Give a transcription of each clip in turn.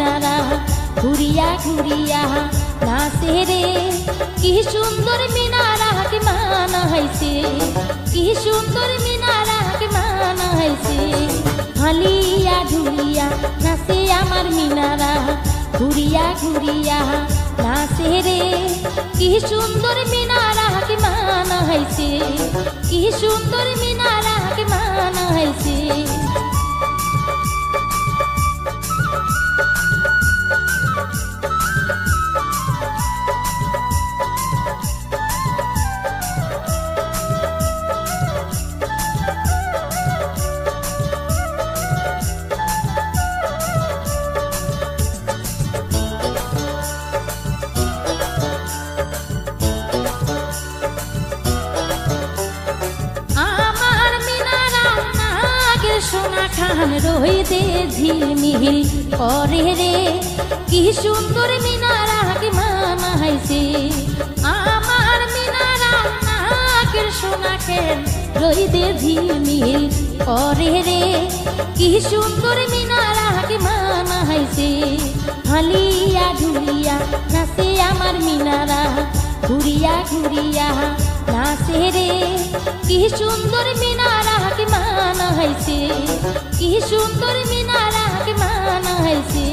মিনারা ঘুরিয়া ঘুরিয়া নাচে রে। কি সুন্দর মিনারা কে মানাইছে, কি সুন্দর মিনারা কে মানাইছে। হালিয়া ঝুলিয়া নাচে আমার মিনারা ঘুরিয়া ঘুরিয়া নাচে রে। কি সুন্দর মিনারা কে মানাইছে, কি সুন্দর মিনারা কে মানাইছে। সোনা খান রইতে ঝিলমিল করে রে। কি সুন্দর মিনারা কে মানাইছে আমার মিনারা নাগের সোনা খান রইতে ঝিলমিল করে রে। কি সুন্দর মিনারা কে মানাইছে। হালিয়া ঝুলিয়া নাচে আমার মিনারা ঘুরিয়া ঘুরিয়া নাচে রে। কি সুন্দর মিনারা কে মানাইছে, কি সুন্দর মিনারা কে মানাইছে।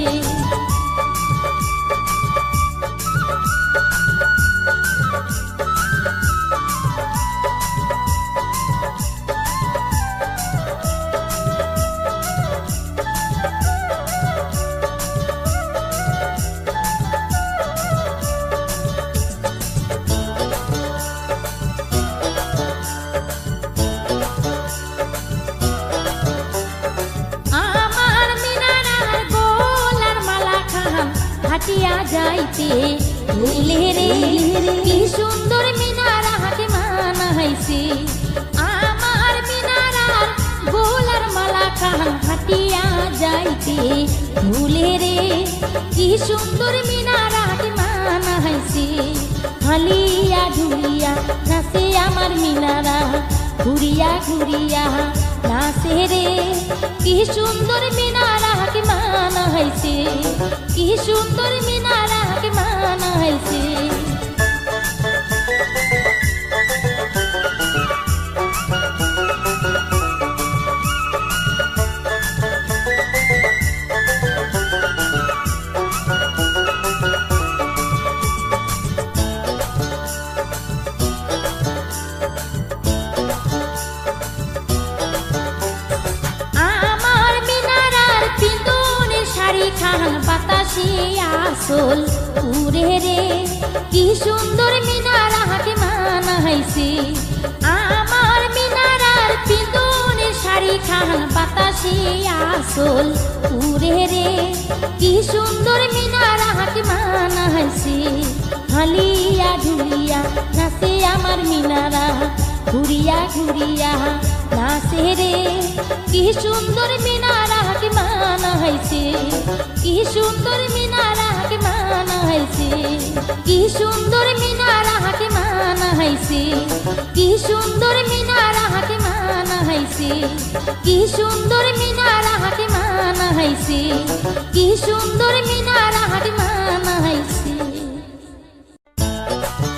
হাটিয়া যাইতে ভুলে রে। কি সুন্দর মিনারা কে মানাইছে আমার মিনারার গোলার মালা খান হাটিয়া যাইতে ভুলে রে। কি সুন্দর মিনারা কে মানাইছে। হালিয়া ঝুলিয়া নাচে আমার মিনারা ঘুরিয়া ঘুরিয়া নাচে রে। কি সুন্দর মিনারা কে মানাইছে, কি সুন্দর মিনারা কে মানাইছে। খান বাতাসে আসল উড়ে রে। কি সুন্দর মিনারা কে মানাইছে আমার মিনারার পিন্দনের শাড়ি খান বাতাসে আসল উড়ে রে। কি সুন্দর মিনারা কে মানাইছে। হালিয়া ঝুলিয়া নাচে আমার মিনারা ঘুরিয়া ঘুরিয়া নাচে রে। কি সুন্দর মিনারা কে মানাইছে, কি সুন্দর মিনারা কে মানাইছে। কি সুন্দর মিনারা কে মানাইছে, কি সুন্দর মিনারা কে মানাইছে। কি সুন্দর মিনারা কে মানাইছে, কি সুন্দর মিনারা কে মানাইছে।